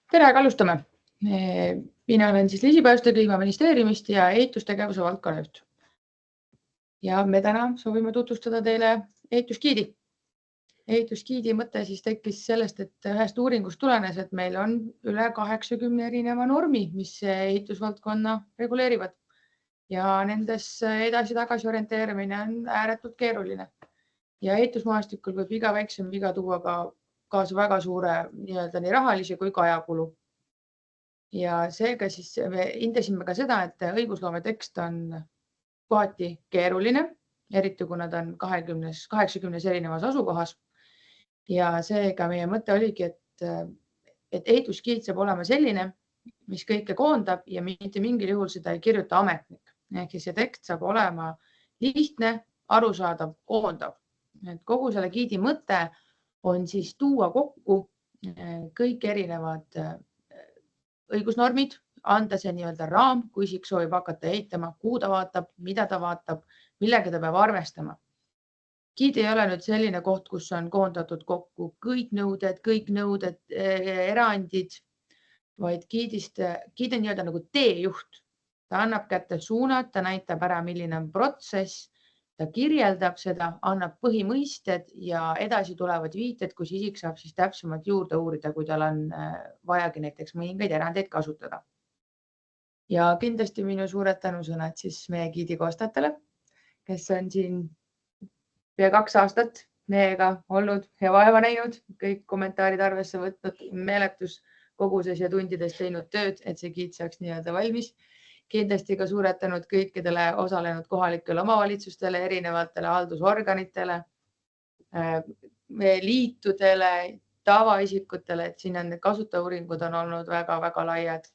Tere, aga alustame. Mina olen siis Liisi Pääste Kliimaministeeriumist ja ehitustegevuse valdkonnajuht. Ja me täna soovime tutvustada teile ehitusgiidi. Ehitusgiidi mõte siis tekkis sellest, et ühest uuringust tulenes, et meil on üle 80 erineva normi, mis ehitusvaldkonna reguleerivad. Ja nendes edasi-tagasi orienteerimine on ääretult keeruline. Ja ehitusmaastikul võib iga väiksem viga tuua kaasa väga suure nii rahalise kui ka ajakulu. Ja seega siis me hindasime ka seda, et õigusloome tekst on kohati keeruline, eriti kuna ta on 80 erinevas asukohas. Ja seega meie mõte oligi, et ehitusgiid saab olema selline, mis kõike koondab ja mitte mingil juhul seda ei kirjuta ametnik. Ehk see tekst saab olema lihtne, arusaadav, koondav. Et kogu selle giidi mõte on siis tuua kokku kõik erinevad õigusnormid, anda see nii-öelda raam, kui isik soovib hakata ehitama, kuhu ta vaatab, mida ta vaatab, millega ta peab arvestama. Giid ei ole nüüd selline koht, kus on koondatud kokku kõik nõuded, erandid, vaid giid on nii-öelda nagu teejuht. Ta annab kätte suunad, ta näitab ära, milline on protsess, ta kirjeldab seda, annab põhimõisted ja edasi tulevad viited, kus isik saab siis täpsemalt juurde uurida, kui tal on vajagi näiteks mõningaid erandeid kasutada. Ja kindlasti minu suured tänusõnad siis meie giidi koostajatele, kes on siin pea 2 aastat meiega olnud ja vaeva näinud, kõik kommentaarid arvesse võtnud, meeletus koguses ja tundides teinud tööd, et see giid saaks nii-öelda valmis. Kindlasti ka suured tänud kõikidele osalenud kohalikele omavalitsustele, erinevatele haldusorganitele, liitudele, tavaisikutele, et siin on kasutajauuringud on olnud väga-väga laiad.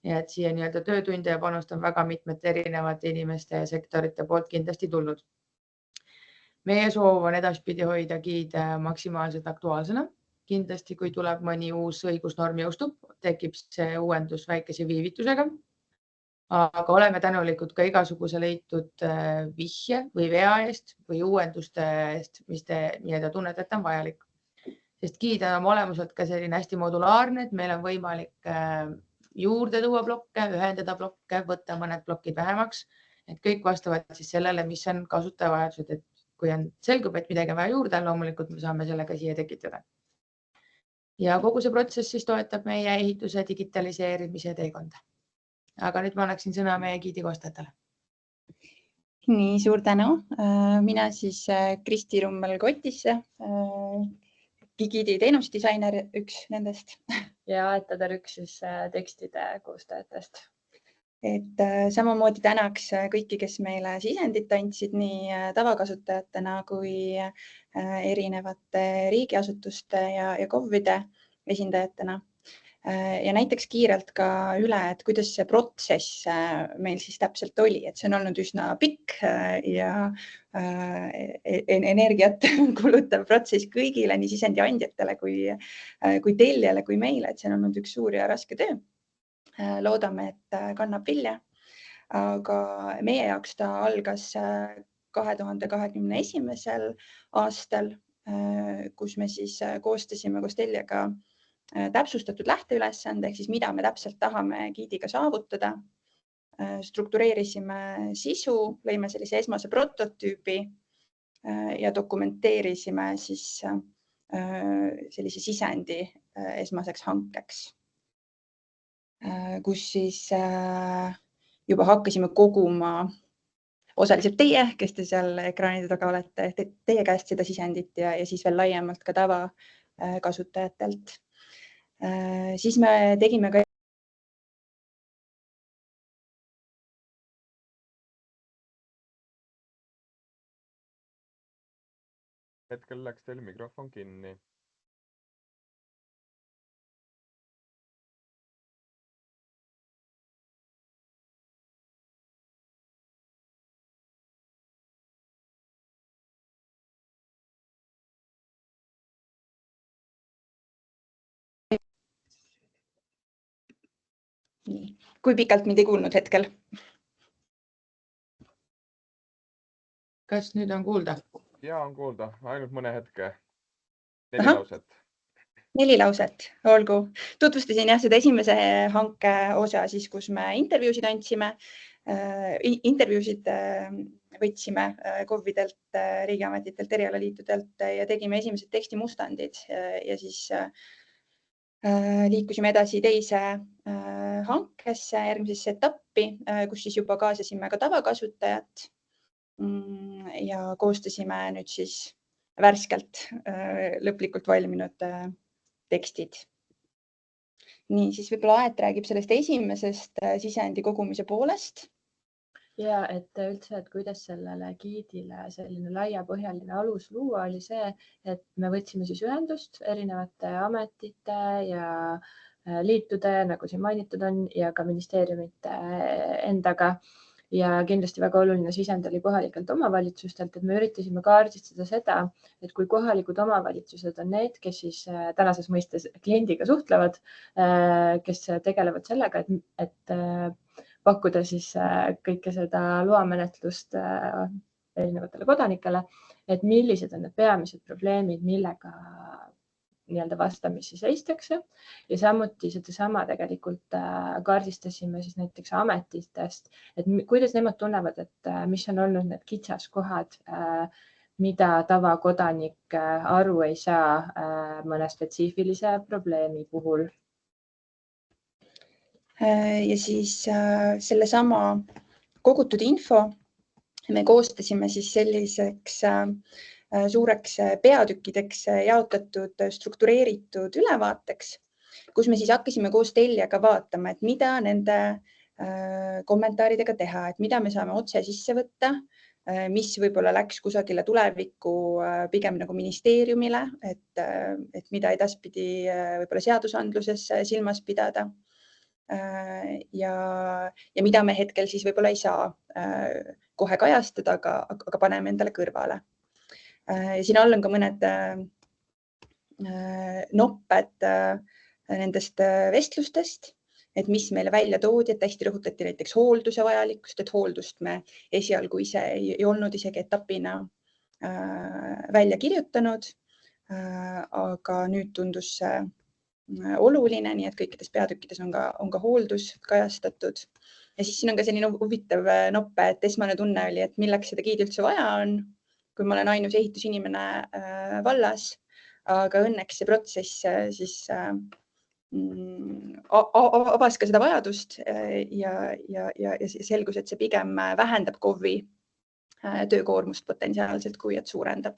Ja et siia nii-öelda töötunde ja panust on väga mitmete erinevate inimeste ja sektorite poolt kindlasti tulnud. Meie soov on edaspidi hoida giid maksimaalselt aktuaalsena. Kindlasti, kui tuleb mõni uus õigusnorm jõustub, tekib see uuendus väikese viivitusega. Aga oleme tänulikud ka igasuguse leitud vihje või vea eest või uuenduste eest, mis te nii-öelda tunnete, et on vajalik. Sest giid on oma olemuselt ka selline hästi modulaarne, et meil on võimalik juurde tuua blokke, ühendada blokke, võtta mõned plokid vähemaks. Et kõik vastavad siis sellele, mis on kasutajavajadused. Et kui selgub, et midagi on vaja juurde, loomulikult me saame sellega siia tekitada. Ja kogu see protsess siis toetab meie ehituse digitaliseerimise teekonda. Aga nüüd ma annaksin sõna meie giidi koostajatele. Nii, suur tänu. Mina siis Kristi Rummel-Kotisse, giidi teenusdisainer, üks nendest. Ja Tatar üks siis tekstide koostajatest. Et samamoodi tänaks kõiki, kes meile sisendit andsid nii tavakasutajatena kui erinevate riigiasutuste ja KOV-ide esindajatena. Ja näiteks kiirelt ka üle, et kuidas see protsess meil siis täpselt oli, et see on olnud üsna pikk ja energiat kulutav protsess kõigile, nii sisendi andjatele kui tellijale kui meile, et see on olnud üks suur ja raske töö. Loodame, et kannab vilja, aga meie jaoks ta algas 2021. aastal, kus me siis koostasime koos tellijaga täpsustatud lähteülesande, ehk siis mida me täpselt tahame giidiga saavutada. Struktureerisime sisu, lõime sellise esmase prototüübi ja dokumenteerisime siis sellise sisendi esmaseks hankeks, kus siis juba hakkasime koguma osaliselt teie, kes te seal ekraanide taga olete, teie käest seda sisendit ja siis veel laiemalt ka tavakasutajatelt. Siis me tegime ka Hetkel läks teil mikrofon kinni. Nii. Kui pikalt mind ei kuulnud hetkel? Kas nüüd on kuulda? Ja on kuulda, ainult mõne hetke. 4 lauset. 4 lauset, olgu. Tutvustasin jah seda esimese hanke osa siis, kus me intervjuusid andsime. Intervjuusid võtsime KOV-idelt, riigiametitelt, erialaliitudelt ja tegime esimesed tekstimustandid ja siis liikusime edasi teise hankesse, järgmisesse etappi, kus siis juba kaasasime ka tavakasutajat ja koostasime nüüd siis värskelt lõplikult valminud tekstid. Nii, siis võib-olla Aet räägib sellest esimesest sisendi kogumise poolest. Ja et üldse, et kuidas sellele giidile selline laiapõhjaline alus luua oli see, et me võtsime siis ühendust erinevate ametite ja liitude, nagu siin mainitud on, ja ka ministeeriumite endaga. Ja kindlasti väga oluline sisend oli kohalikelt omavalitsustelt, et me üritasime kaardistada seda, et kui kohalikud omavalitsused on need, kes siis tänases mõistes kliendiga suhtlevad, kes tegelevad sellega, et pakkuda siis kõike seda loamenetlust erinevatele kodanikele, et millised on need peamised probleemid, millega nii-öelda vastamisi seistakse ja samuti sedasama tegelikult kaardistasime siis näiteks ametitest, et kuidas nemad tunnevad, et mis on olnud need kitsaskohad, mida tavakodanik aru ei saa mõne spetsiifilise probleemi puhul. Ja siis sellesama kogutud info me koostasime siis selliseks suureks peatükkideks jaotatud struktureeritud ülevaateks, kus me siis hakkasime koos tellijaga vaatama, et mida nende kommentaaridega teha, et mida me saame otse sisse võtta, mis võib-olla läks kusagile tulevikku pigem nagu ministeeriumile, et mida edaspidi võib-olla seadusandluses silmas pidada. Ja mida me hetkel siis võib-olla ei saa kohe kajastada, aga paneme endale kõrvale. Siin all on ka mõned nopped nendest vestlustest, et mis meile välja toodi, et hästi rõhutati näiteks hoolduse vajalikkust, et hooldust me esialgu ise ei olnud isegi etapina välja kirjutanud, aga nüüd tundus see oluline, nii et kõikides peatükkides on ka hooldus kajastatud. Ja siis siin on ka selline huvitav noppe, et esmane tunne oli, et milleks seda giidi üldse vaja on, kui ma olen ainus ehitusinimene vallas, aga õnneks see protsess siis avas ka seda vajadust ja selgus, et see pigem vähendab KOV-i töökoormust potentsiaalselt, kui et suurendab.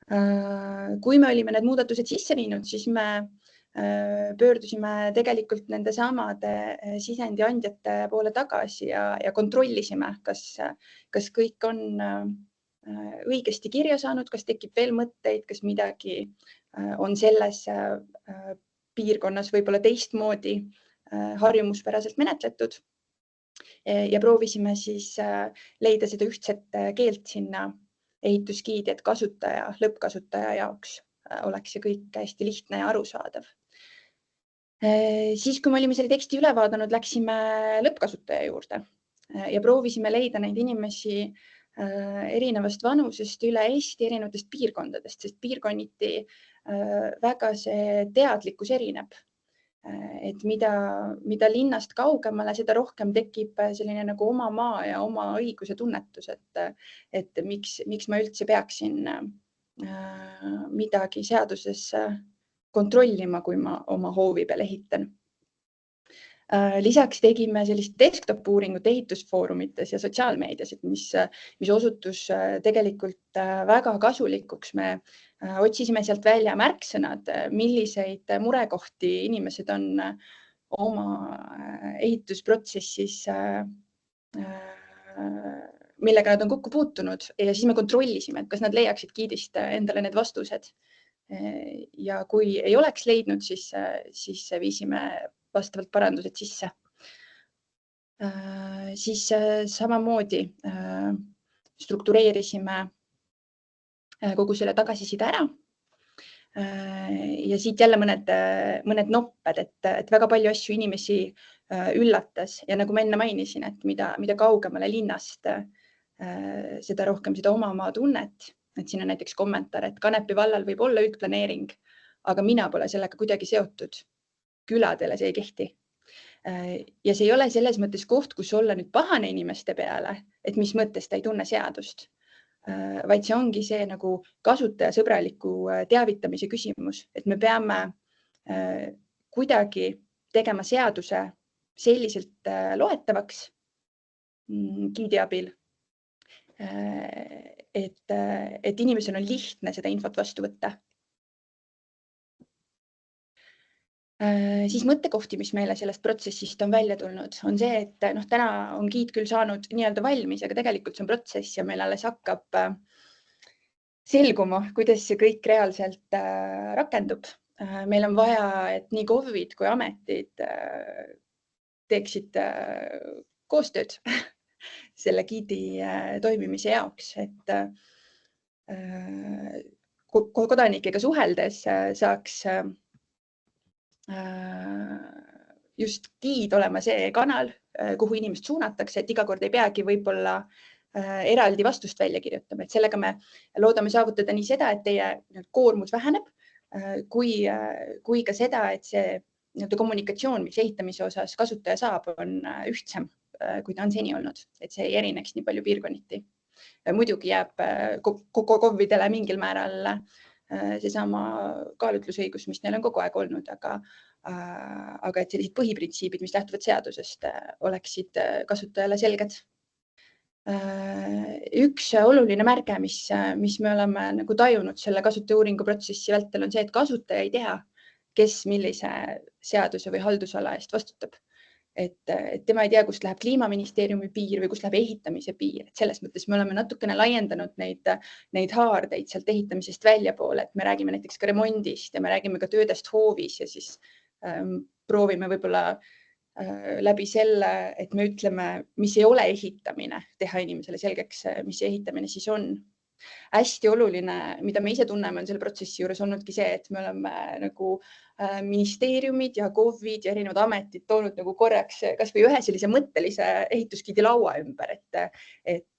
Kui me olime need muudatused sisse viinud, siis me pöördusime tegelikult nende samade sisendi andjate poole tagasi ja kontrollisime, kas kõik on õigesti kirja saanud, kas tekib veel mõtteid, kas midagi on selles piirkonnas võib-olla teistmoodi harjumuspäraselt menetletud. Ja proovisime siis leida seda ühtset keelt sinna ehitusgiidi, et kasutaja, lõppkasutaja jaoks oleks see kõik hästi lihtne ja arusaadav. Siis, kui me olime selle teksti üle vaadanud, läksime lõppkasutaja juurde ja proovisime leida neid inimesi erinevast vanusest üle Eesti, erinevatest piirkondadest, sest piirkonniti väga see teadlikkus erineb. Et mida linnast kaugemale, seda rohkem tekib selline nagu oma maa ja oma õiguse tunnetus, et miks ma üldse peaksin midagi seaduses kontrollima, kui ma oma hoovi peal ehitan. Lisaks tegime sellist desktop-uuringut ehitusfoorumites ja sotsiaalmeedias, mis osutus tegelikult väga kasulikuks. Me otsisime sealt välja märksõnad, milliseid murekohti inimesed on oma ehitusprotsessis, millega nad on kokku puutunud ja siis me kontrollisime, et kas nad leiaksid giidist endale need vastused. Ja kui ei oleks leidnud, siis viisime vastavalt parandused sisse. Siis samamoodi struktureerisime kogu selle tagasiside ära. Ja siit jälle mõned nopped, et väga palju asju inimesi üllatas ja nagu ma enne mainisin, et mida kaugemale linnast, seda rohkem seda omamaa tunnet. Et siin on näiteks kommentaar, et Kanepi vallal võib olla üldplaneering, aga mina pole sellega kuidagi seotud. Küladele see ei kehti. Ja see ei ole selles mõttes koht, kus olla nüüd pahane inimeste peale, et mis mõttes ta ei tunne seadust, vaid see ongi see nagu kasutajasõbraliku teavitamise küsimus, et me peame kuidagi tegema seaduse selliselt loetavaks giidi abil, et inimesel on lihtne seda infot vastu võtta. Siis mõttekohti, mis meile sellest protsessist on välja tulnud, on see, et täna on giid küll saanud nii-öelda valmis, aga tegelikult see on protsess ja meil alles hakkab selguma, kuidas see kõik reaalselt rakendub. Meil on vaja, et nii KOV-id kui ametid teeksid koostööd selle giidi toimimise jaoks, et kodanikega suheldes saaks just giid olema see kanal, kuhu inimest suunatakse, et iga kord ei peagi võib-olla eraldi vastust välja kirjutama, et sellega me loodame saavutada nii seda, et teie koormus väheneb, kui ka seda, et see kommunikatsioon, mis ehitamise osas kasutaja saab, on ühtsem, kui ta on seni olnud, et see ei erineks nii palju piirkonniti. Muidugi jääb KOV-idele mingil määral seesama kaalutlusõigus, mis neil on kogu aeg olnud, aga et sellised põhiprintsiibid, mis lähtuvad seadusest, oleksid kasutajale selged. Üks oluline märge, mis me oleme nagu tajunud selle kasutajauuringu protsessi vältel, on see, et kasutaja ei tea, kes millise seaduse või haldusala eest vastutab. Et tema ei tea, kust läheb Kliimaministeeriumi piir või kust läheb ehitamise piir. Et selles mõttes me oleme natukene laiendanud neid haardeid sealt ehitamisest väljapoole, et me räägime näiteks ka remondist ja me räägime ka töödest hoovis ja siis proovime võib-olla läbi selle, et me ütleme, mis ei ole ehitamine, teha inimesele selgeks, mis see ehitamine siis on. Hästi oluline, mida me ise tunneme, on selle protsessi juures olnudki see, et me oleme nagu ministeeriumid ja KOV-id ja erinevad ametid toonud nagu korraks kas või ühe sellise mõttelise ehitusgiidi laua ümber, et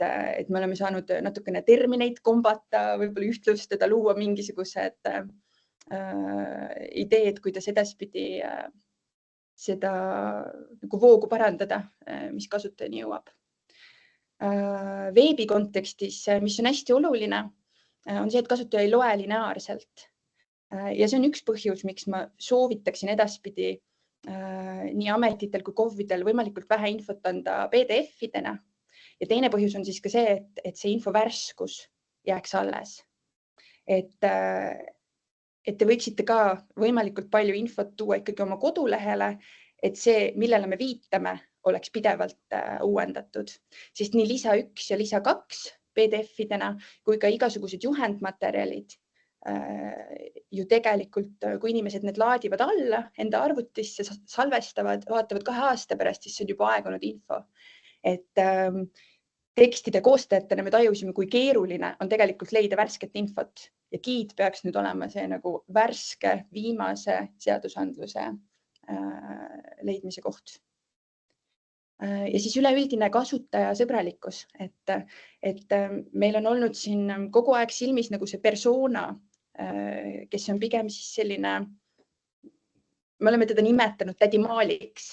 me oleme saanud natukene termineid kombata, võib-olla ühtlustada, luua mingisugused ideed, kuidas edaspidi seda nagu voogu parandada, mis kasutajani jõuab. Veebi kontekstis, mis on hästi oluline, on see, et kasutaja ei loe lineaarselt. Ja see on üks põhjus, miks ma soovitaksin edaspidi nii ametitel kui KOV-idel võimalikult vähe infot anda PDF-idena. Ja teine põhjus on siis ka see, et see info värskus jääks alles. Et te võiksite ka võimalikult palju infot tuua ikkagi oma kodulehele, et see, millele me viitame, oleks pidevalt uuendatud, sest nii lisa 1 ja lisa 2 PDF-idena kui ka igasugused juhendmaterjalid ju tegelikult, kui inimesed need laadivad alla enda arvutisse, salvestavad, vaatavad 2 aasta pärast, siis see on juba aegunud info. Et tekstide koostajatena me tajusime, kui keeruline on tegelikult leida värsket infot ja giid peaks nüüd olema see nagu värske viimase seadusandluse leidmise koht. Ja siis üleüldine kasutajasõbralikkus, et meil on olnud siin kogu aeg silmis nagu see persona, kes on pigem siis selline, me oleme teda nimetanud tädi Maaliks,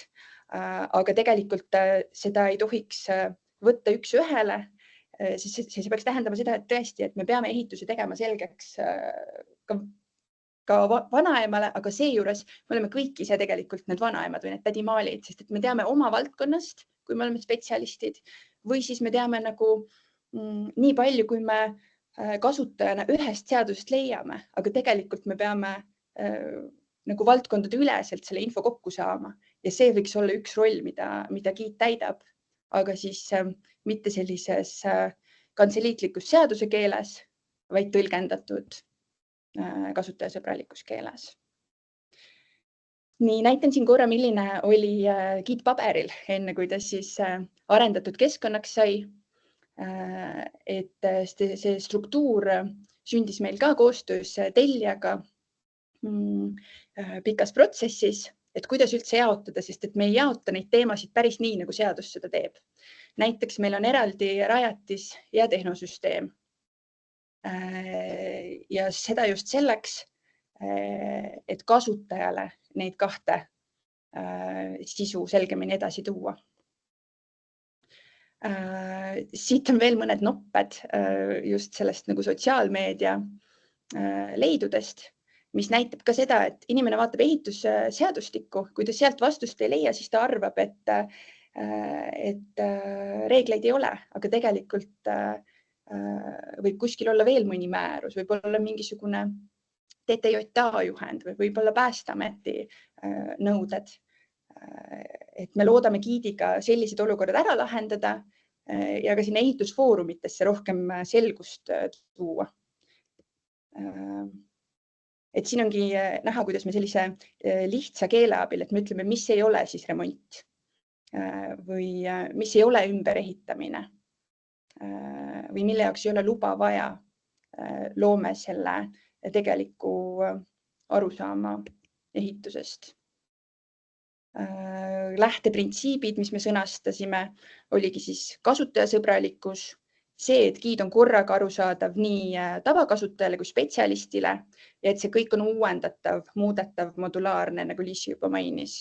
aga tegelikult seda ei tohiks võtta üks ühele. See peaks tähendama seda, et tõesti, et me peame ehituse tegema selgeks ka vanaemale, aga seejuures me oleme kõik ise tegelikult need vanaemad või need tädimaalid, sest et me teame oma valdkonnast, kui me oleme spetsialistid, või siis me teame nagu nii palju, kui me kasutajana ühest seadusest leiame, aga tegelikult me peame nagu valdkondade üleselt selle info kokku saama ja see võiks olla üks roll, mida giid täidab, aga siis mitte sellises kantseliitlikus seaduse keeles, vaid tõlgendatud kasutajasõbralikus keeles. Nii, näitan siin korra, milline oli giid paberil, enne kui ta siis arendatud keskkonnaks sai. Et see struktuur sündis meil ka koostöös tellijaga pikas protsessis, et kuidas üldse jaotada, sest et me ei jaota neid teemasid päris nii, nagu seadus seda teeb. Näiteks meil on eraldi rajatis ja tehnosüsteem. Ja seda just selleks, et kasutajale neid kahte sisu selgemini edasi tuua. Siit on veel mõned nopped just sellest nagu sotsiaalmeedia leidudest, mis näitab ka seda, et inimene vaatab ehitusseadustikku, kui ta sealt vastust ei leia, siis ta arvab, et reegleid ei ole, aga tegelikult võib kuskil olla veel mõni määrus, võib olla mingisugune TTJA juhend või võib-olla Päästeameti nõuded. Et me loodame giidiga sellised olukorrad ära lahendada ja ka sinna ehitusfoorumitesse rohkem selgust tuua. Et siin ongi näha, kuidas me sellise lihtsa keele abil, et me ütleme, mis ei ole siis remont või mis ei ole ümberehitamine või mille jaoks ei ole luba vaja, loome selle tegeliku arusaama ehitusest. Lähteprintsiibid, mis me sõnastasime, oligi siis kasutajasõbralikkus, see, et giid on korraga arusaadav nii tavakasutajale kui spetsialistile ja et see kõik on uuendatav, muudetav, modulaarne, nagu Liisi juba mainis.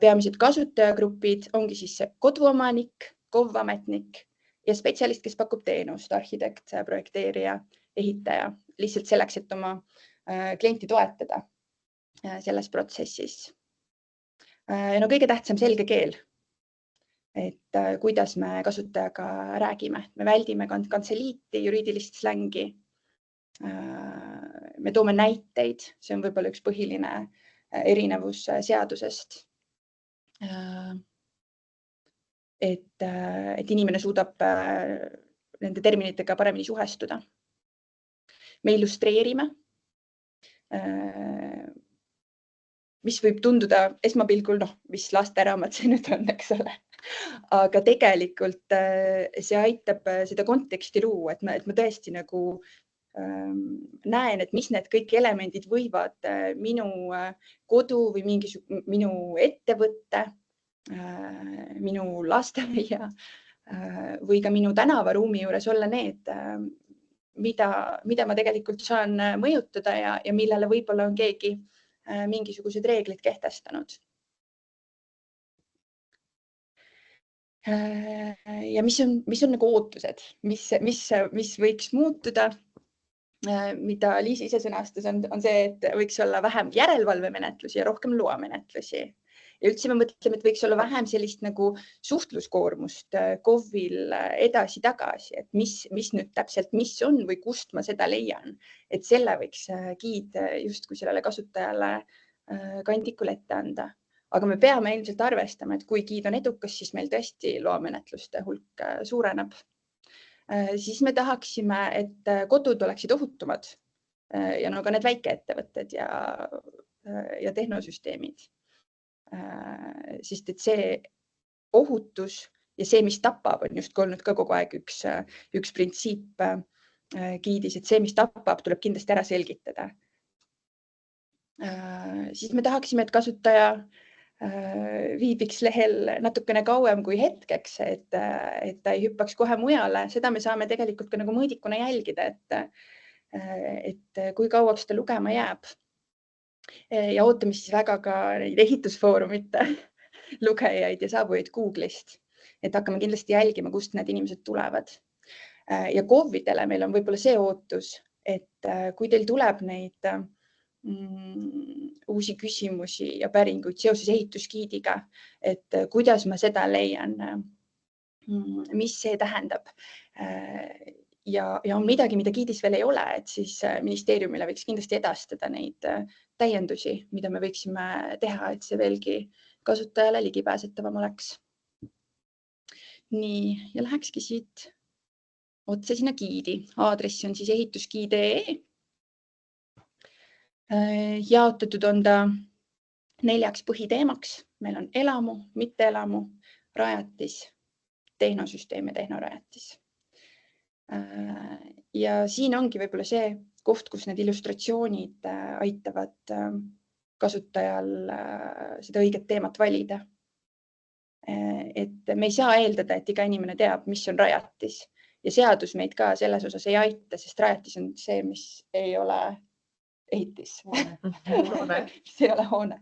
Peamised kasutajagrupid ongi siis koduomanik, KOV-ametnik ja spetsialist, kes pakub teenust, arhitekt, projekteerija, ehitaja, lihtsalt selleks, et oma klienti toetada selles protsessis. No kõige tähtsam selge keel, et kuidas me kasutajaga räägime. Me väldime kantseliiti, juriidilist slängi. Me toome näiteid, see on võib-olla üks põhiline erinevus seadusest. Et inimene suudab nende terminitega paremini suhestuda. Me illustreerime, mis võib tunduda esmapilgul, mis lasteraamat see nüüd on, eks ole. Aga tegelikult see aitab seda konteksti luua, et ma tõesti nagu näen, et mis need kõik elemendid võivad minu kodu või minu ettevõtte, minu lasteaia või ka minu tänavaruumi juures olla need, mida ma tegelikult saan mõjutada ja millele võib-olla on keegi mingisugused reeglid kehtestanud. Ja mis on nagu ootused, mis võiks muutuda, mida Liisi ise sõnastas, on see, et võiks olla vähem järelevalvemenetlusi ja rohkem loamenetlusi. Ja üldse me mõtleme, et võiks olla vähem sellist nagu suhtluskoormust KOV-il edasi-tagasi, et mis nüüd täpselt, mis on või kust ma seda leian. Et selle võiks giid justkui sellele kasutajale kandikul ette anda. Aga me peame ilmselt arvestama, et kui giid on edukas, siis meil tõesti loamenetluste hulk suureneb. Siis me tahaksime, et kodud oleksid ohutumad ja ka need väikeettevõtted ja tehnosüsteemid. Sest et see ohutus ja see, mis tapab, on just olnud ka kogu aeg üks printsiip giidis, et see, mis tapab, tuleb kindlasti ära selgitada. Siis me tahaksime, et kasutaja viibiks lehel natukene kauem kui hetkeks, et ta ei hüppaks kohe mujale. Seda me saame tegelikult ka nagu mõõdikuna jälgida, et kui kauaks ta lugema jääb. Ja ootame siis väga ka neid ehitusfoorumite lugejaid ja saabujaid Google'ist, et hakkame kindlasti jälgima, kust need inimesed tulevad. Ja KOV-idele meil on võib-olla see ootus, et kui teil tuleb neid uusi küsimusi ja päringuid seoses ehitusgiidiga, et kuidas ma seda leian, mis see tähendab ja on midagi, mida giidis veel ei ole, et siis ministeeriumile võiks kindlasti edastada neid täiendusi, mida me võiksime teha, et see veelgi kasutajale ligipääsetavam oleks. Nii, ja lähekski siit otse sinna giidi. Aadressi on siis ehitusgiid.ee. Jaotatud on ta 4 põhiteemaks. Meil on elamu, mitteelamu, rajatis, tehnosüsteem ja tehnorajatis. Ja siin ongi võib-olla see koht, kus need illustratsioonid aitavad kasutajal seda õiget teemat valida. Et me ei saa eeldada, et iga inimene teab, mis on rajatis ja seadus meid ka selles osas ei aita, sest rajatis on see, mis ei ole ehitis. Hoone. See ei ole hoone.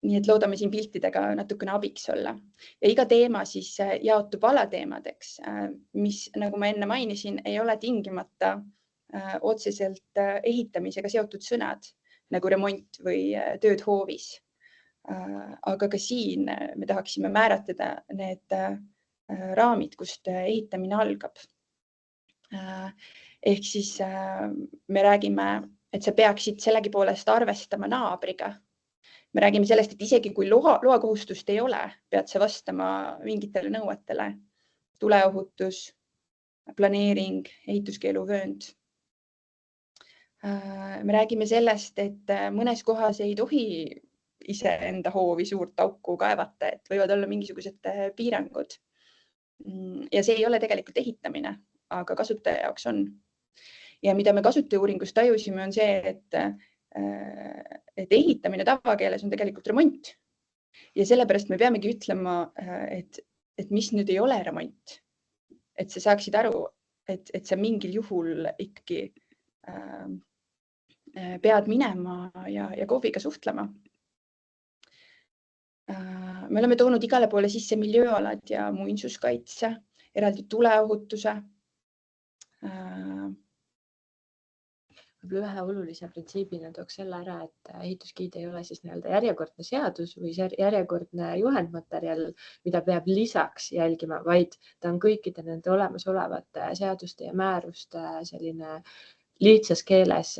Nii et loodame siin piltidega natukene abiks olla. Ja iga teema siis jaotub alateemadeks, mis, nagu ma enne mainisin, ei ole tingimata otseselt ehitamisega seotud sõnad, nagu remont või tööd hoovis. Aga ka siin me tahaksime määratleda need raamid, kust ehitamine algab. Ehk siis me räägime, et sa peaksid sellegipoolest arvestama naabriga. Me räägime sellest, et isegi kui loakohustust ei ole, pead sa vastama mingitele nõuetele. Tuleohutus, planeering, ehituskeeluvöönd. Me räägime sellest, et mõnes kohas ei tohi iseenda hoovi suurt auku kaevata, et võivad olla mingisugused piirangud. Ja see ei ole tegelikult ehitamine, aga kasutaja jaoks on. Ja mida me kasutajauuringus tajusime, on see, et ehitamine tavakeeles on tegelikult remont. Ja sellepärast me peamegi ütlema, et mis nüüd ei ole remont. Et sa saaksid aru, et sa mingil juhul ikkagi pead minema ja KOV-iga suhtlema. Me oleme toonud igale poole sisse miljööalad ja muinsuskaitse, eraldi tuleohutuse. Võib-olla ühe olulise printsiibina tooks selle ära, et ehitusgiid ei ole siis järjekordne seadus või järjekordne juhendmaterjal, mida peab lisaks jälgima, vaid ta on kõikide nende olemasolevate seaduste ja määruste selline lihtsas keeles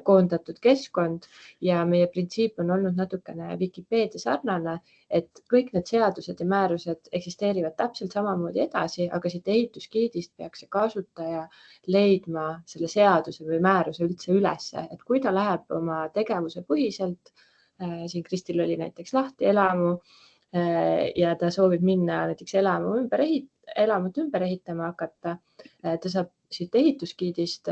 koondatud keskkond ja meie printsiip on olnud natukene Wikipeedia sarnane, et kõik need seadused ja määrused eksisteerivad täpselt samamoodi edasi, aga siit ehitusgiidist peaks see kasutaja leidma selle seaduse või määruse üldse ülesse, et kui ta läheb oma tegevuse põhiselt, siin Kristil oli näiteks lahti elamu ja ta soovib minna näiteks elamut ümber ehitama hakata, ta saab siit ehitusgiidist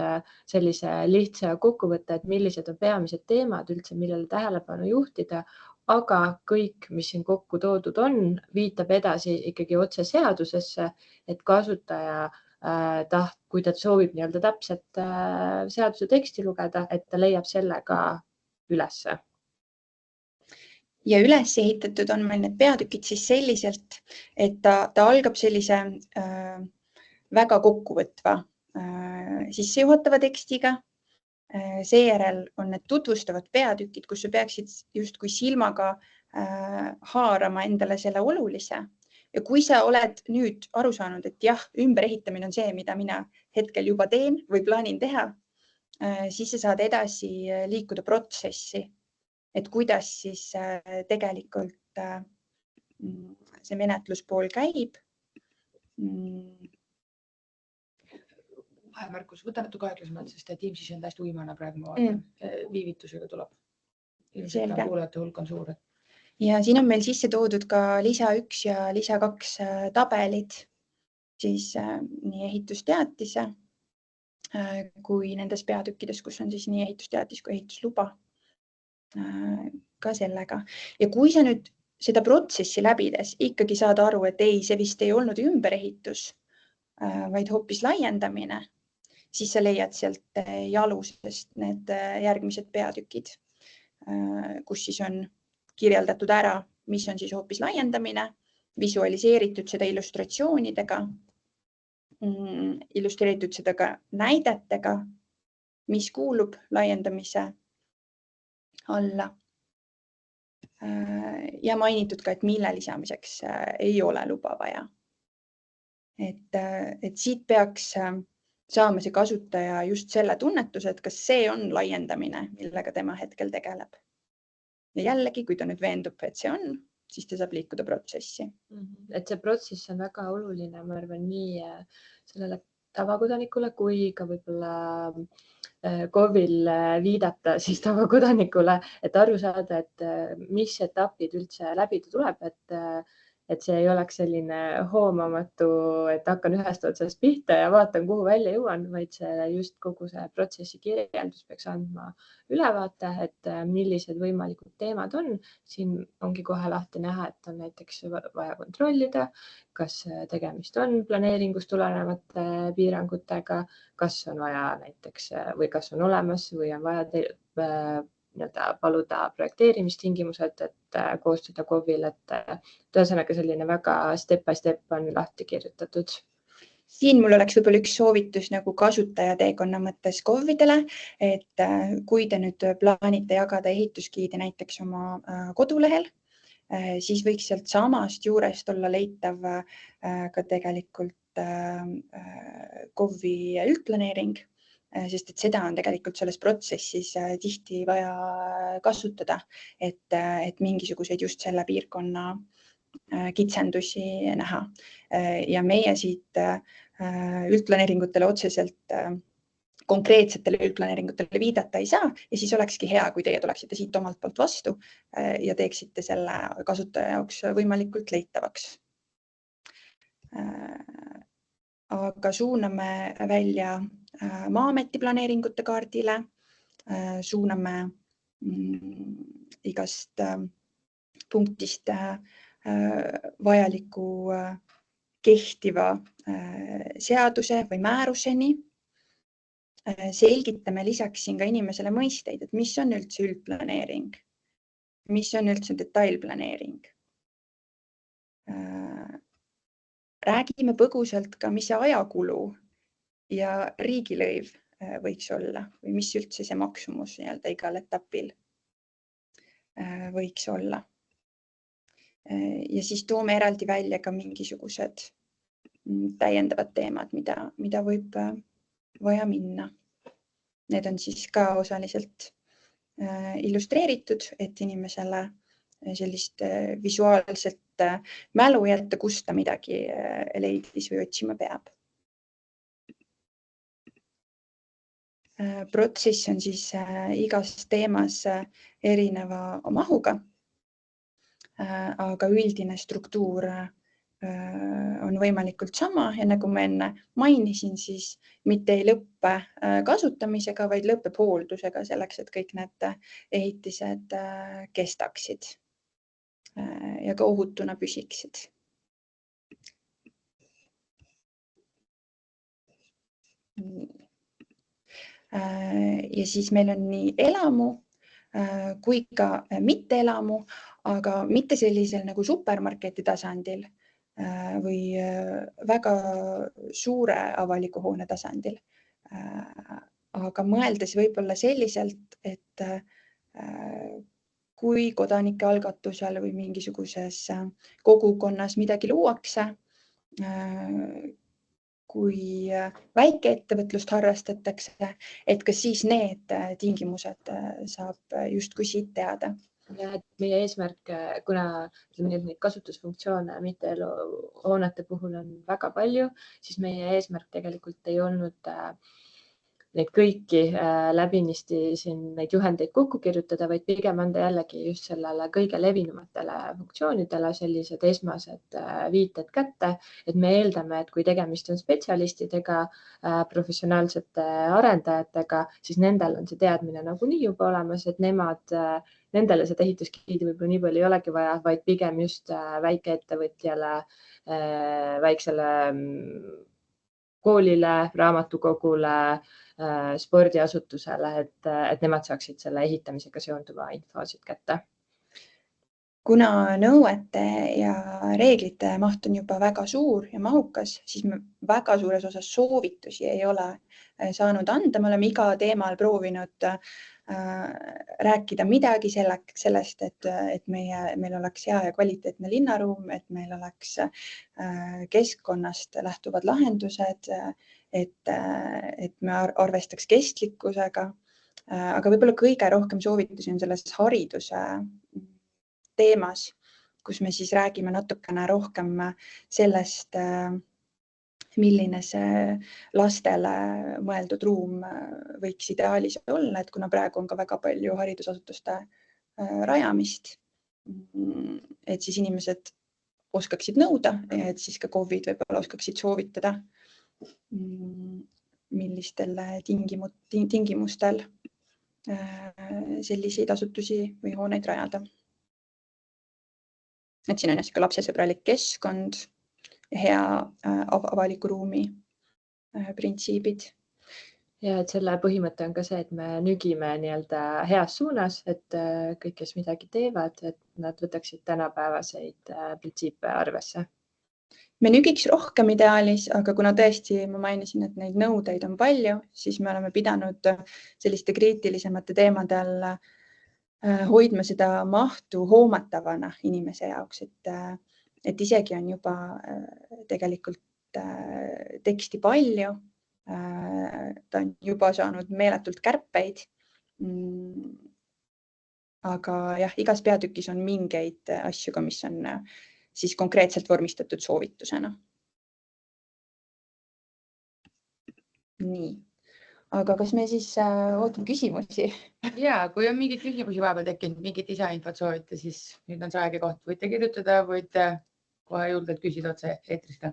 sellise lihtsa kokkuvõtte, et millised on peamised teemad üldse, millele tähelepanu juhtida, aga kõik, mis siin kokku toodud on, viitab edasi ikkagi otse seadusesse, et kasutaja kui ta soovib täpselt seaduse teksti lugeda, et ta leiab selle ka ülesse. Ja üles ehitatud on meil need peatükid siis selliselt, et ta algab sellise väga kokkuvõtva sissejuhatava tekstiga. Seejärel on need tutvustavad peatükid, kus sa peaksid justkui silmaga haarama endale selle olulise. Ja kui sa oled nüüd aru saanud, et jah, ümberehitamine on see, mida mina hetkel juba teen või plaanin teha, siis sa saad edasi liikuda protsessi, et kuidas siis tegelikult see menetluspool käib. Vahemärkus, võta natuke aeglasemalt, sest Teamsis on hästi uimane praegu, ma vaatan, viivitusega tuleb. Ilmselt kuulajate hulk on suur. Ja siin on meil sisse toodud ka lisa 1 ja lisa 2 tabelid, siis nii ehitusteatise kui nendes peatükkides, kus on siis nii ehitusteatis kui ehitusluba ka sellega. Ja kui sa nüüd seda protsessi läbides ikkagi saad aru, et ei, see vist ei olnud ümberehitus, vaid hoopis laiendamine, siis sa leiad sealt jalusest need järgmised peatükid, kus siis on kirjeldatud ära, mis on siis hoopis laiendamine, visualiseeritud seda illustratsioonidega, illustreeritud seda ka näidetega, mis kuulub laiendamise alla. Ja mainitud ka, et mille lisamiseks ei ole luba vaja. Et siit peaks saama see kasutaja just selle tunnetuse, et kas see on laiendamine, millega tema hetkel tegeleb. Ja jällegi, kui ta nüüd veendub, et see on, siis ta saab liikuda protsessi. Et see protsess on väga oluline, ma arvan, nii sellele tavakodanikule kui ka võib-olla KOV-il viidata siis tavakodanikule, et aru saada, et mis etapid üldse läbida tuleb, et see ei oleks selline hoomamatu, et hakkan ühest otsast pihta ja vaatan, kuhu välja jõuan, vaid see just kogu see protsessi kirjeldus peaks andma ülevaate, et millised võimalikud teemad on. Siin ongi kohe lahti näha, et on näiteks vaja kontrollida, kas tegemist on planeeringust tulenevate piirangutega, kas on vaja näiteks või kas on olemas või on vaja paluda projekteerimistingimused, et koostada KOV-il, et ühesõnaga selline väga step by step on lahti kirjutatud. Siin mul oleks võib-olla üks soovitus nagu kasutajateekonna mõttes KOV-idele, et kui te nüüd plaanite jagada ehitusgiidi näiteks oma kodulehel, siis võiks sealt samast juurest olla leitav ka tegelikult KOV-i üldplaneering, sest et seda on tegelikult selles protsessis tihti vaja kasutada, et mingisuguseid just selle piirkonna kitsendusi näha. Ja meie siit üldplaneeringutele otseselt konkreetsetele üldplaneeringutele viidata ei saa ja siis olekski hea, kui teie tuleksite siit omalt poolt vastu ja teeksite selle kasutaja jaoks võimalikult leitavaks. Aga suuname välja Maa-ameti planeeringute kaardile, suuname igast punktist vajaliku kehtiva seaduse või määruseni. Selgitame lisaks siin ka inimesele mõisteid, et mis on üldse üldplaneering, mis on üldse detailplaneering. Räägime põgusalt ka, mis see ajakulu ja riigilõiv võiks olla või mis üldse see maksumus igal etapil võiks olla. Ja siis toome eraldi välja ka mingisugused täiendavad teemad, mida võib vaja minna. Need on siis ka osaliselt illustreeritud, et inimesele sellist visuaalset mälu jätta, kust ta midagi leidis või otsima peab. Protsess on siis igas teemas erineva mahuga, aga üldine struktuur on võimalikult sama ja nagu ma enne mainisin, siis mitte ei lõppe kasutamisega, vaid lõpeb hooldusega selleks, et kõik need ehitised kestaksid ja ka ohutuna püsiksid. Ja siis meil on nii elamu kui ka mitte elamu, aga mitte sellisel nagu supermarketi tasandil või väga suure avaliku hoone tasandil. Aga mõeldes võib-olla selliselt, et kui kodanike algatusel või mingisuguses kogukonnas midagi luuakse, kui väikeettevõtlust harrastatakse, et kas siis need tingimused saab justkui siit teada. Ja meie eesmärk, kuna neid kasutusfunktsioone mitteeluhoonete puhul on väga palju, siis meie eesmärk tegelikult ei olnud neid kõiki läbinisti siin neid juhendeid kokku kirjutada, vaid pigem anda jällegi just sellele kõige levinumatele funktsioonidele sellised esmased viited kätte, et me eeldame, et kui tegemist on spetsialistidega, professionaalsete arendajatega, siis nendel on see teadmine nagunii juba olemas, et nendele seda ehitusgiidi võib-olla nii palju ei olegi vaja, vaid pigem just väikeettevõtjale, väiksele koolile, raamatukogule, spordiasutusele, et nemad saaksid selle ehitamisega seonduva infosid kätte. Kuna nõuete ja reeglite maht on juba väga suur ja mahukas, siis me väga suures osas soovitusi ei ole saanud anda. Me oleme iga teemal proovinud rääkida midagi sellest, et meil oleks hea ja kvaliteetne linnaruum, et meil oleks keskkonnast lähtuvad lahendused, et me arvestaks kestlikkusega. Aga võib-olla kõige rohkem soovitusi on selles hariduse teemas, kus me siis räägime natukene rohkem sellest, milline see lastele mõeldud ruum võiks ideaalis olla, et kuna praegu on ka väga palju haridusasutuste rajamist, et siis inimesed oskaksid nõuda, et siis ka KOV-id võib-olla oskaksid soovitada, millistel tingimustel selliseid asutusi või hooneid rajada. Et siin on ka lapsesõbralik keskkond ja hea avaliku ruumi printsiibid. Ja et selle põhimõte on ka see, et me nügime nii-öelda heas suunas, et kõik, kes midagi teevad, et nad võtaksid tänapäevaseid printsiipe arvesse. Me nügiks rohkem ideaalis, aga kuna tõesti ma mainisin, et neid nõudeid on palju, siis me oleme pidanud selliste kriitilisemate teemadel hoidma seda mahtu hoomatavana inimese jaoks, et isegi on juba tegelikult teksti palju, ta on juba saanud meeletult kärpeid, aga jah, igas peatükis on mingeid asju ka, mis on siis konkreetselt vormistatud soovitusena. Nii, aga kas me siis ootame küsimusi? Ja, kui on mingeid küsimusi vahepeal tekkinud, mingit lisainfot soovite, siis nüüd on see aeg ja koht. Võite kirjutada, võite kohe julgelt küsida otse eetrist.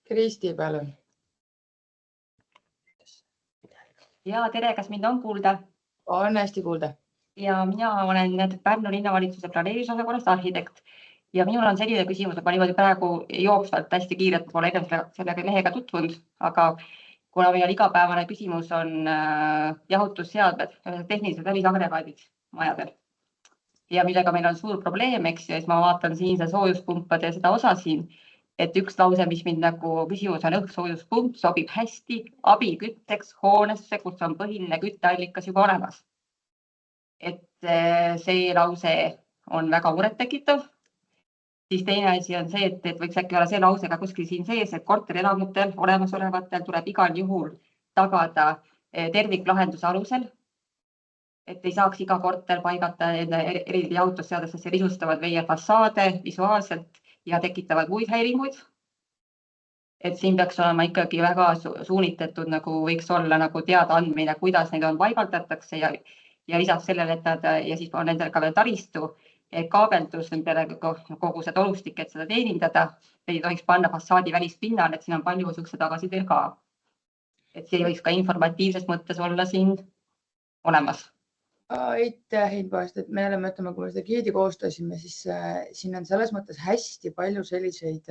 Kristi, palun. Ja tere, kas mind on kuulda? On hästi kuulda. Ja mina olen Pärnu linnavalitsuse planeerimisosakonnast arhitekt ja minul on selline küsimus, et ma niimoodi praegu jooksvalt hästi kiirelt pole enne selle lehega tutvunud, aga kuna meil igapäevane küsimus on jahutusseadmed, tehnilised välisagregaadid majadel ja millega meil on suur probleem, eks, ja siis ma vaatan siin see soojuspumpade seda osa siin, et üks lause, mis mind nagu küsimus on õhksoojuspump, sobib hästi abikütteks hoonesse, kus on põhiline kütteallikas juba olemas. Et see lause on väga murettekitav. Siis teine asi on see, et võiks äkki olla see lause ka kuskil siin sees, et korterelamutel olemasolevatel tuleb igal juhul tagada terviklahenduse alusel, et ei saaks iga korter paigata eriti jahutusseadustesse risustavad meie fassaade visuaalselt ja tekitavad muid häiringuid. Et siin peaks olema ikkagi väga suunitletud, nagu võiks olla nagu teadaandmine, kuidas neid on paigaldatakse ja lisaks sellele, et ja siis on nendel ka veel taristu, kaabeldus nendele kogu seda olustik, et seda teenindada, ei tohiks panna fassaadi välispinnal, et siin on palju niisuguse tagasiteel ka. Et see võiks ka informatiivses mõttes olla siin olemas. Aitäh, Inboast, et me oleme, ütleme, kui me seda giidi koostasime, siis siin on selles mõttes hästi palju selliseid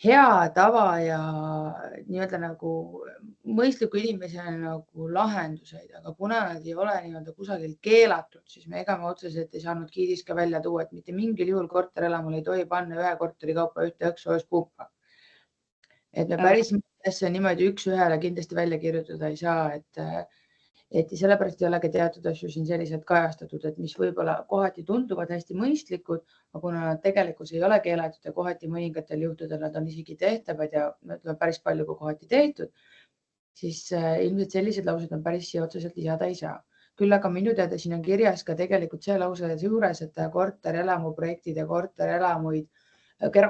hea tava ja nii-öelda nagu mõistliku inimesena nagu lahenduseid, aga kuna nad ei ole nii-öelda kusagil keelatud, siis me ega me otseselt ei saanud giidis ka välja tuua, et mitte mingil juhul korterelamul ei tohi panna ühe korteri kaupa ühte õhksoojuspumpa. Et me päris asja niimoodi üks ühele kindlasti välja kirjutada ei saa, et sellepärast ei ole ka teatud asju siin selliselt kajastatud, et mis võib-olla kohati tunduvad hästi mõistlikud, aga kuna nad tegelikult ei ole keelatud ja kohati mõningatel juhtudel nad on isegi tehtavad ja ütleme päris palju kui kohati tehtud, siis ilmselt sellised laused on päris siia otseselt lisada ei saa. Küll aga minu teada siin on kirjas ka tegelikult see lause juures, et korterelamu projektid ja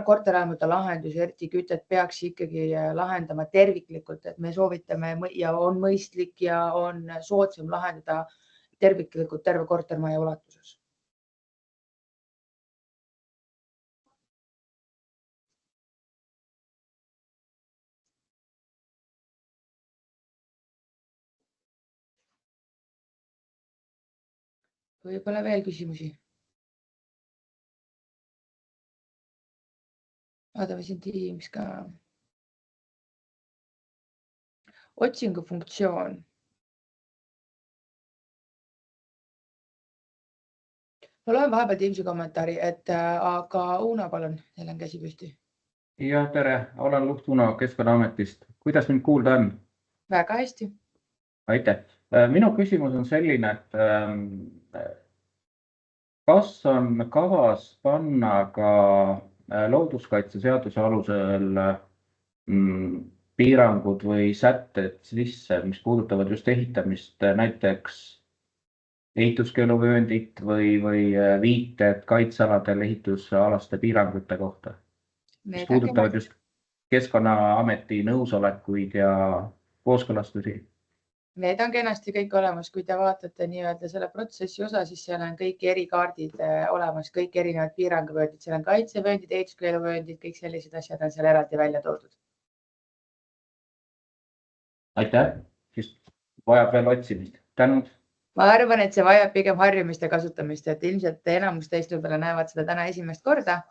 korterelamute lahendusi, eriti kütet peaks ikkagi lahendama terviklikult, et me soovitame ja on mõistlik ja on soodsam lahendada terviklikult terve kortermaja ulatuses. Võib-olla veel küsimusi? Vaatame siin Teams ka. Otsingu funktsioon. Ma loen vahepeal Teamsi kommentaari, aga Uno, palun, teil on käsi püsti. Ja, tere, olen Luht Uno Keskkonnaametist. Kuidas mind kuulda on? Väga hästi. Aitäh. Minu küsimus on selline, et kas on kavas panna ka looduskaitseseaduse alusel piirangud või sätted sisse, mis puudutavad just ehitamist, näiteks ehituskeeluvööndit või viited kaitsealadel ehitusalaste piirangute kohta, mis puudutavad just Keskkonnaameti nõusolekuid ja kooskõlastusi? Need on kenasti kõik olemas, kui te vaatate nii-öelda selle protsessi osa, siis seal on kõik erikaardid olemas, kõik erinevad piiranguvööndid, seal on kaitsevööndid, ehituskeeluvööndid, kõik sellised asjad on seal eraldi välja toodud. aitäh, siis vajab veel otsimist. Tänud. Ma arvan, et see vajab pigem harjumist ja kasutamist, et ilmselt enamus teist võib-olla näevad seda täna esimest korda.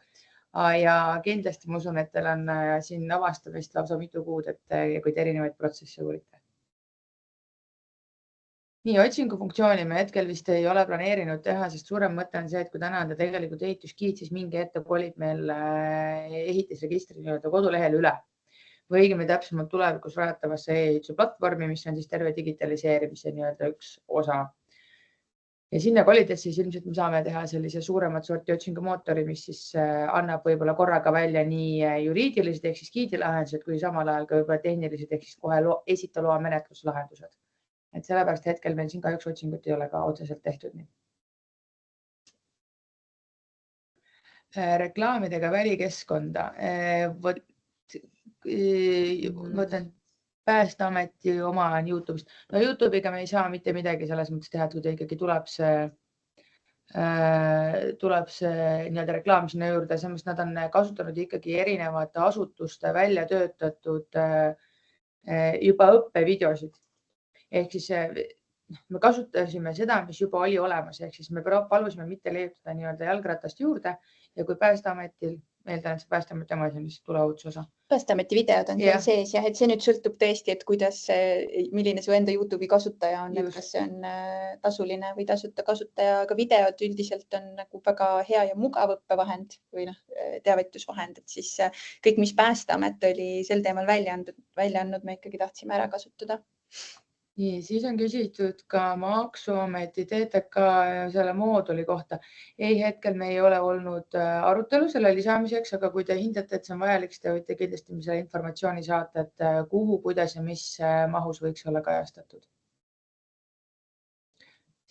Ja kindlasti ma usun, et teil on siin avastamist lausa mitu kuud, et kui te erinevaid protsesse uurite. Nii, otsingufunktsiooni me hetkel vist ei ole planeerinud teha, sest suurem mõte on see, et kui täna on ta tegelikult ehituskiit, siis mingi ette kolib meil ehitisregistri nii-öelda kodulehele üle. Või õigemini täpsemalt tulevikus rajatavasse ehituse platvormi, mis on siis terve digitaliseerimise nii-öelda üks osa. Ja sinna kolides siis ilmselt me saame teha sellise suuremat sorti otsingumootori, mis siis annab võib-olla korraga välja nii juriidilised ehk siis giidilahendused kui samal ajal ka võib-olla tehnilised ehk siis kohe esita loa menetluslahendused. Et sellepärast hetkel meil siin kahjuks otsingut ei ole ka otseselt tehtud nii. Reklaamidega välikeskkonda. Võtan Päästeameti oma on YouTube'ist. No YouTube'iga me ei saa mitte midagi selles mõttes teha, et kui ta ikkagi tuleb see nii-öelda reklaam sinna juurde, samas nad on kasutanud ikkagi erinevate asutuste välja töötatud juba õppevideosid. Ehk siis me kasutasime seda, mis juba oli olemas, ehk siis me palusime mitte leiutada nii-öelda jalgratast juurde ja kui Päästeametil, meeldan, et see Päästeameti oma on lihtsalt tuleohutuse osa. Päästeameti videod on seal sees ja et see nüüd sõltub tõesti, et kuidas, milline su enda YouTube'i kasutaja on, et kas see on tasuline või tasuta kasutaja, aga videod üldiselt on nagu väga hea ja mugav õppevahend või teavitusvahend, et siis kõik, mis Päästeamet oli sel teemal välja andnud, me ikkagi tahtsime ära kasutada. Nii, siis on küsitud ka Maksuameti TTK selle mooduli kohta. Ei, hetkel me ei ole olnud arutelu selle lisamiseks, aga kui te hindate, et see on vajalik, siis te võite kindlasti selle informatsiooni saata, et kuhu, kuidas ja mis mahus võiks olla kajastatud.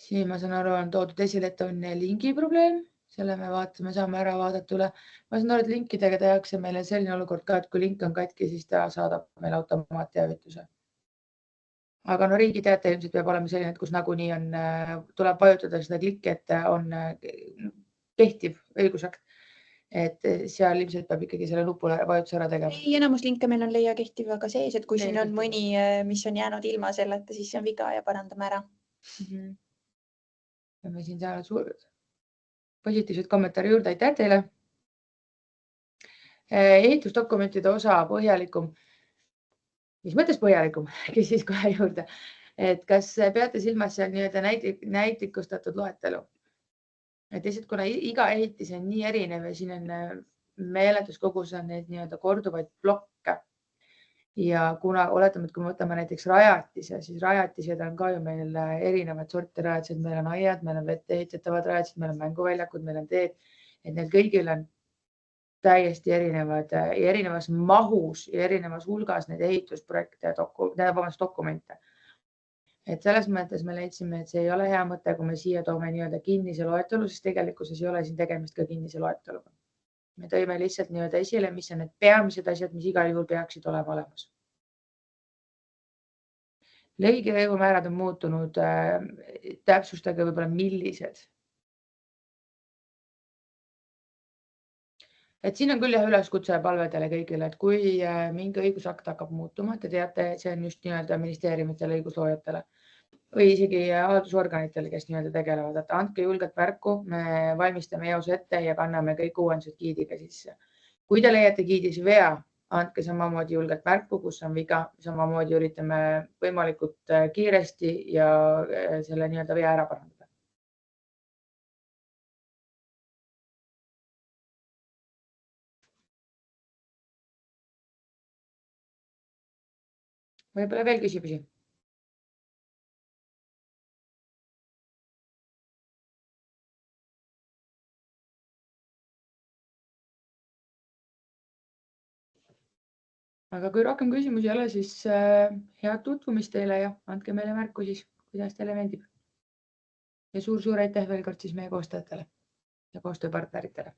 Siin ma saan aru, on toodud esile, et on lingi probleem. Selle me vaatame, saame ära vaadata üle. Ma saan aru, et linkidega tehakse meile selline olukord ka, et kui link on katki, siis ta saadab meil automaatteavituse. Aga no riigi teate ilmselt peab olema selline, et kus nagunii on, tuleb vajutada seda klikki, et on kehtiv õigusakt. Et seal ilmselt peab ikkagi selle nupule vajutuse ära tegema. Ei, enamus linke meil on leia kehtivaga sees, et kui siin on mõni, mis on jäänud ilma selleta, siis see on viga ja parandame ära. Me siin saame positiivsed kommentaari juurde. Aitäh teile. Ehitusdokumentide osa põhjalikum. Mis mõttes põhjalikum, küsis kohe juurde, et kas peate silmas seal nii-öelda näitikustatud loetelu? Et lihtsalt kuna iga ehitis on nii erinev ja siin on meeletus kogus on neid nii-öelda korduvaid blokke. Ja kuna oletame, et kui me võtame näiteks rajatise, siis rajatised on ka ju meil erinevad sorti rajatised. Meil on aiad, meil on vette ehitatavad rajatised, meil on mänguväljakud, meil on teed, et neil kõigil on täiesti erinevad ja erinevas mahus ja erinevas hulgas neid ehitusprojekte ja dokumente. Et selles mõttes me leidsime, et see ei ole hea mõte, kui me siia toome nii-öelda kinnise loetelu, sest tegelikkuses ei ole siin tegemist ka kinnise loeteluga. Me tõime lihtsalt nii-öelda esile, mis on need peamised asjad, mis igal juhul peaksid olema olemas. Lõigiveevumäärad on muutunud, täpsustage võib-olla millised. Et siin on küll üleskutse palvedele kõigile, et kui mingi õigusakt hakkab muutuma, te teate, see on just nii-öelda ministeeriumitele, õigusloojatele või isegi haldusorganitele, kes nii-öelda tegelevad, et andke julgelt märku, me valmistame eos ette ja kanname kõik uuendused giidiga sisse. Kui te leiate giidis vea, andke samamoodi julgelt märku, kus on viga, samamoodi üritame võimalikult kiiresti ja selle nii-öelda vea ära parandada. Võib-olla veel küsimusi? Aga kui rohkem küsimusi ei ole, siis head tutvumist teile ja andke meile märku siis, kuidas teile meeldib. Ja suur-suur aitäh veel kord siis meie koostajatele ja koostööpartneritele.